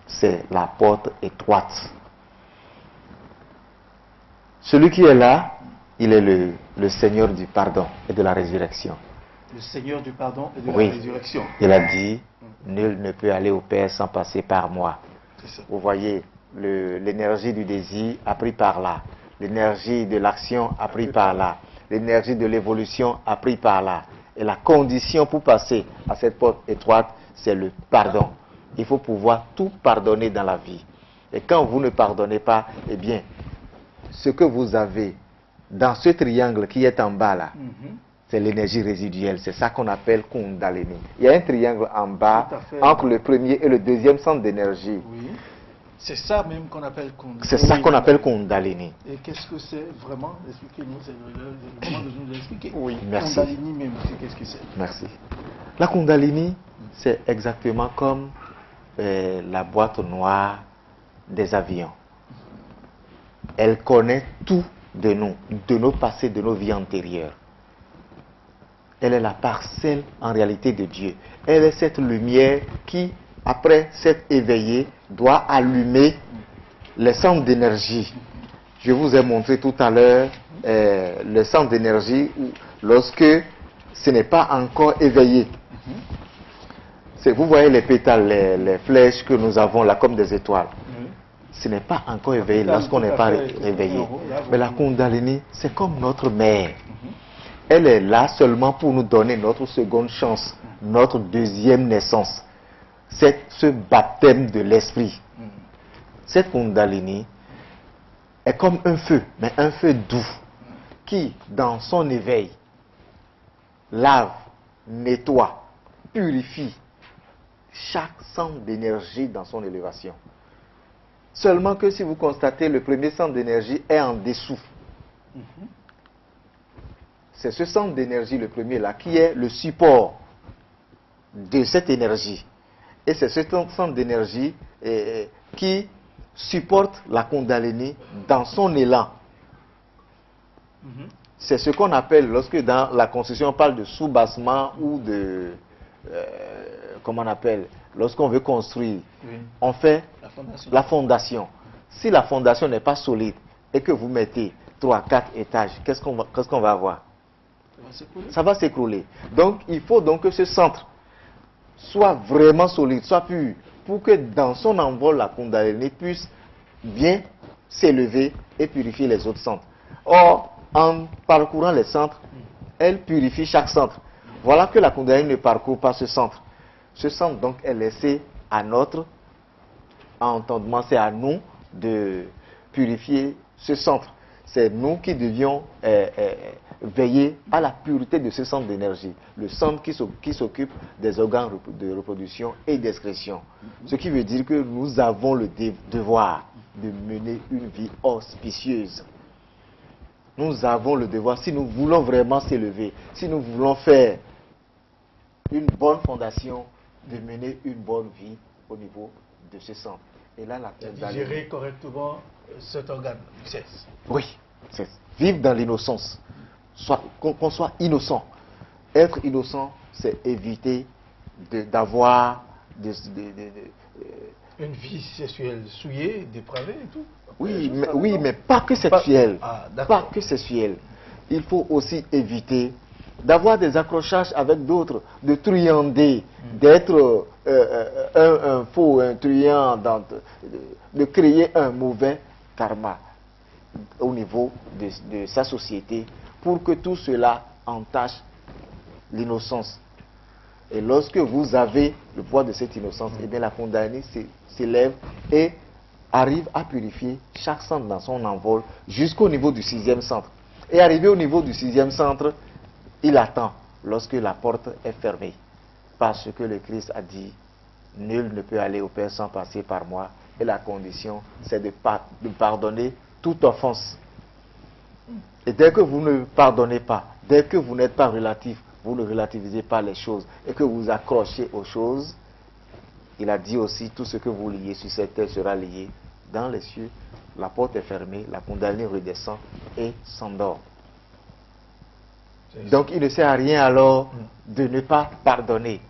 c'est la porte étroite. Celui qui est là, il est le Seigneur du pardon et de la résurrection. Le Seigneur du pardon et de Oui. la résurrection. Il a dit, nul ne peut aller au Père sans passer par moi. Ça. Vous voyez, l'énergie du désir a pris par là. L'énergie de l'action a pris par là. L'énergie de l'évolution a pris par là. Et la condition pour passer à cette porte étroite, c'est le pardon. Il faut pouvoir tout pardonner dans la vie. Et quand vous ne pardonnez pas, eh bien, ce que vous avez dans ce triangle qui est en bas là, c'est l'énergie résiduelle. C'est ça qu'on appelle Kundalini. Il y a un triangle en bas entre le premier et le deuxième centre d'énergie. Oui. C'est ça même qu'on appelle Kundalini. C'est ça qu'on appelle Kundalini. Et qu'est-ce que c'est vraiment? Expliquez-nous, c'est le moment de nous expliquer. Oui, merci. Kundalini même, qu'est-ce que c'est? Merci. La Kundalini, c'est exactement comme la boîte noire des avions. Elle connaît tout de nous, de nos passés, de nos vies antérieures. Elle est la parcelle en réalité de Dieu. Elle est cette lumière qui, après s'être éveillée, doit allumer les centres d'énergie. Je vous ai montré tout à l'heure le centre d'énergie lorsque ce n'est pas encore éveillé. Vous voyez les pétales, les flèches que nous avons là comme des étoiles. Ce n'est pas encore éveillé lorsqu'on n'est pas réveillé. Mais la Kundalini, c'est comme notre mère. Elle est là seulement pour nous donner notre seconde chance, notre deuxième naissance. C'est ce baptême de l'esprit. Cette Kundalini est comme un feu, mais un feu doux, qui, dans son éveil, lave, nettoie, purifie chaque centre d'énergie dans son élévation. Seulement que si vous constatez, le premier centre d'énergie est en dessous. C'est ce centre d'énergie, le premier là, qui est le support de cette énergie. Et c'est ce centre d'énergie qui supporte la Kundalini dans son élan. C'est ce qu'on appelle, lorsque dans la construction on parle de soubassement ou de... comment on appelle? Lorsqu'on veut construire, on fait la fondation. Si la fondation n'est pas solide et que vous mettez 3, 4 étages, qu'est-ce qu'on va avoir? Ça va s'écrouler. Donc, il faut donc que ce centre soit vraiment solide, soit pur, pour que dans son envol, la Kundalini puisse bien s'élever et purifier les autres centres. Or, en parcourant les centres, elle purifie chaque centre. Voilà que la Kundalini ne parcourt pas ce centre. Ce centre, donc, est laissé à notre entendement. C'est à nous de purifier ce centre. C'est nous qui devions veiller à la pureté de ce centre d'énergie. Le centre qui s'occupe des organes de reproduction et d'excrétion. Ce qui veut dire que nous avons le devoir de mener une vie auspicieuse. Nous avons le devoir, si nous voulons vraiment s'élever, si nous voulons faire une bonne fondation, de mener une bonne vie au niveau de ce centre. Et là, la gérer correctement cet organe du sexe. Oui, c'est vivre dans l'innocence. Qu'on soit innocent. Être innocent, c'est éviter d'avoir une vie sexuelle souillée, dépravée et tout. Oui, mais pas que sexuelle. Pas que sexuelle. Il faut aussi éviter d'avoir des accrochages avec d'autres, de truander, d'être un faux, un truand, de créer un mauvais karma au niveau de sa société pour que tout cela entache l'innocence. Et lorsque vous avez le poids de cette innocence, eh bien la Kundalini s'élève et arrive à purifier chaque centre dans son envol jusqu'au niveau du 6e centre. Et arrivé au niveau du 6e centre, il attend lorsque la porte est fermée. Parce que le Christ a dit, nul ne peut aller au Père sans passer par moi. Et la condition, c'est de pardonner toute offense. Et dès que vous ne pardonnez pas, dès que vous n'êtes pas relatif, vous ne relativisez pas les choses et que vous accrochez aux choses, il a dit aussi, tout ce que vous liez sur cette terre sera lié dans les cieux. La porte est fermée, la Kundalini redescend et s'endort. Donc il ne sert à rien alors de ne pas pardonner.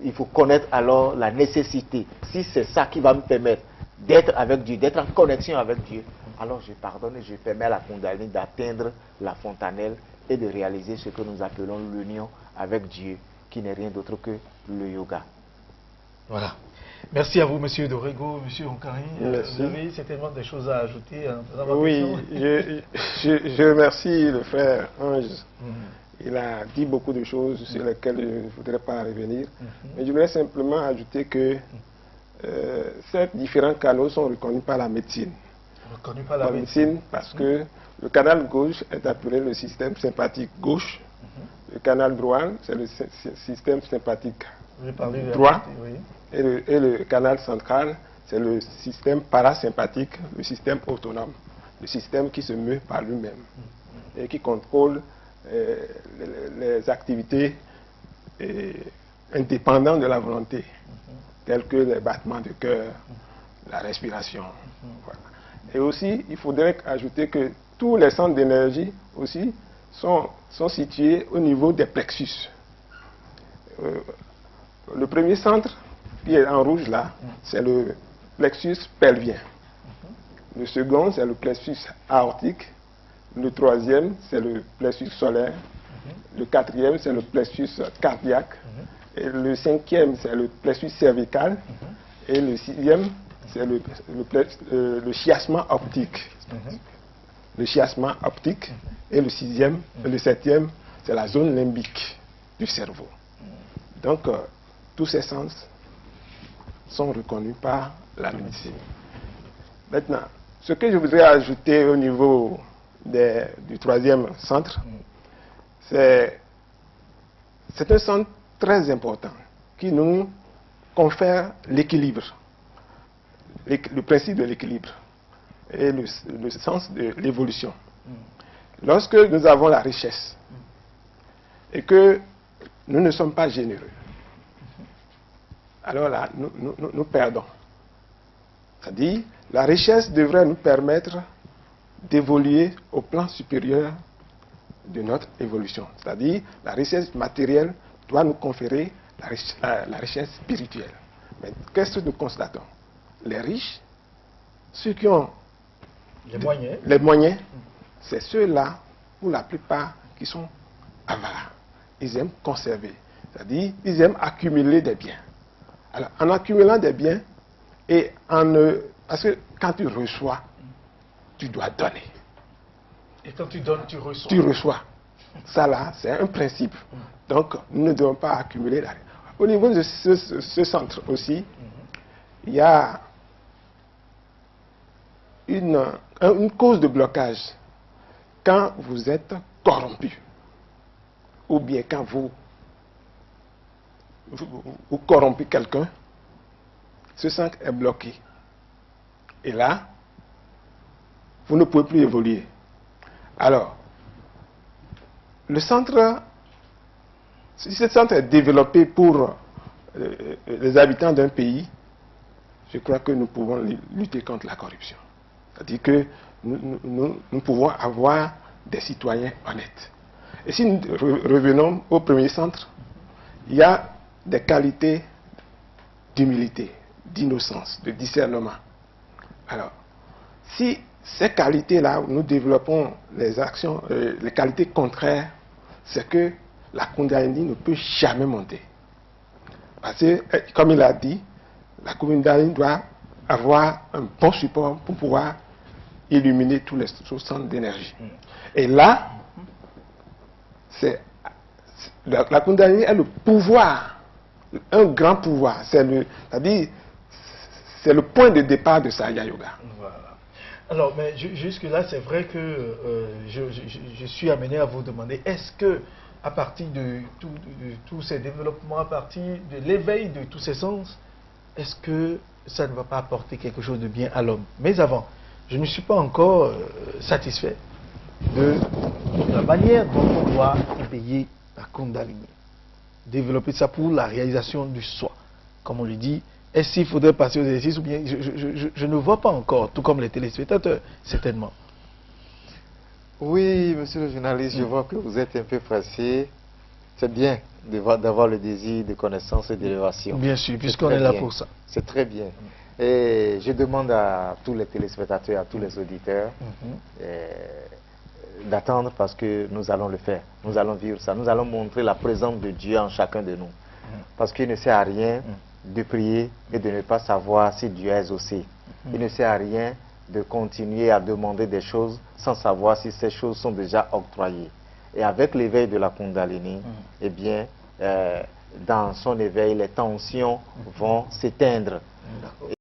il faut connaître alors la nécessité. Si c'est ça qui va me permettre d'être avec Dieu, d'être en connexion avec Dieu, alors je pardonne et je permets à la Kundalini d'atteindre la fontanelle et de réaliser ce que nous appelons l'union avec Dieu, qui n'est rien d'autre que le yoga. Voilà. Merci à vous, Monsieur Dorego, Monsieur Onkari. Merci. Vous avez certainement des choses à ajouter dans ma Oui, question. je remercie le frère Ange. Il a dit beaucoup de choses sur lesquelles je ne voudrais pas revenir. Mais je voudrais simplement ajouter que ces différents canaux sont reconnus par la médecine. Reconnus par la médecine parce que le canal gauche est appelé le système sympathique gauche. Le canal droit, c'est le système sympathique droit. Oui. Et le canal central, c'est le système parasympathique, le système autonome, le système qui se meut par lui-même et qui contrôle les activités indépendantes de la volonté, telles que les battements de cœur, la respiration. Voilà. Et aussi, il faudrait ajouter que tous les centres d'énergie aussi sont situés au niveau des plexus. Le premier centre, qui est en rouge là, c'est le plexus pelvien. Le second, c'est le plexus aortique. Le troisième, c'est le plexus solaire. Le quatrième, c'est le plexus cardiaque. Et le cinquième, c'est le plexus cervical. Et le sixième, c'est le chiasma optique. Le chiasma optique. Et le sixième, le septième, c'est la zone limbique du cerveau. Donc, tous ces sens sont reconnus par la médecine. Maintenant, ce que je voudrais ajouter au niveau du troisième centre, c'est un centre très important qui nous confère l'équilibre, le principe de l'équilibre et le sens de l'évolution. Lorsque nous avons la richesse et que nous ne sommes pas généreux, alors là, nous perdons. C'est-à-dire, la richesse devrait nous permettre d'évoluer au plan supérieur de notre évolution. C'est-à-dire, la richesse matérielle doit nous conférer la richesse spirituelle. Mais qu'est-ce que nous constatons? Les riches, ceux qui ont les moyens, c'est ceux-là, pour la plupart, qui sont avares. Ils aiment conserver. C'est-à-dire, ils aiment accumuler des biens. Alors, en accumulant des biens, parce que quand tu reçois, tu dois donner. Et quand tu donnes, tu reçois. Tu reçois. Ça là, c'est un principe. Donc, nous ne devons pas accumuler l'argent. Au niveau de ce centre aussi, il y a une cause de blocage quand vous êtes corrompu. Ou bien quand vous corrompez quelqu'un, ce centre est bloqué. Et là, vous ne pouvez plus évoluer. Alors, le centre, si ce centre est développé pour les habitants d'un pays, je crois que nous pouvons lutter contre la corruption. C'est-à-dire que nous pouvons avoir des citoyens honnêtes. Et si nous revenons au premier centre, il y a des qualités d'humilité, d'innocence, de discernement. Alors, si ces qualités-là, nous développons les actions, les qualités contraires, c'est que la Kundalini ne peut jamais monter. Parce que, comme il a dit, la Kundalini doit avoir un bon support pour pouvoir illuminer tous les centres d'énergie. Et là, la Kundalini est le pouvoir, un grand pouvoir. C'est-à-dire, c'est le point de départ de Sahaja Yoga. Voilà. Alors, mais jusque-là, c'est vrai que je suis amené à vous demander, est-ce que, à partir de tous ces développements, à partir de l'éveil de tous ces sens, est-ce que ça ne va pas apporter quelque chose de bien à l'homme? Mais avant, je ne suis pas encore satisfait de la manière dont on doit éveiller la Kundalini. Développer ça pour la réalisation du soi. Comme on lui dit, est-ce qu'il faudrait passer aux exercices ou bien je ne vois pas encore, tout comme les téléspectateurs, certainement. Oui, monsieur le journaliste, je vois que vous êtes un peu pressé. C'est bien d'avoir le désir de connaissance et d'élévation. Bien sûr, puisqu'on est là pour ça. C'est très bien. Et je demande à tous les téléspectateurs, à tous les auditeurs, d'attendre parce que nous allons le faire. Nous allons vivre ça. Nous allons montrer la présence de Dieu en chacun de nous. Parce qu'il ne sert à rien de prier et de ne pas savoir si Dieu est exaucé. Il ne sert à rien de continuer à demander des choses sans savoir si ces choses sont déjà octroyées. Et avec l'éveil de la Kundalini, eh bien, dans son éveil, les tensions vont s'éteindre.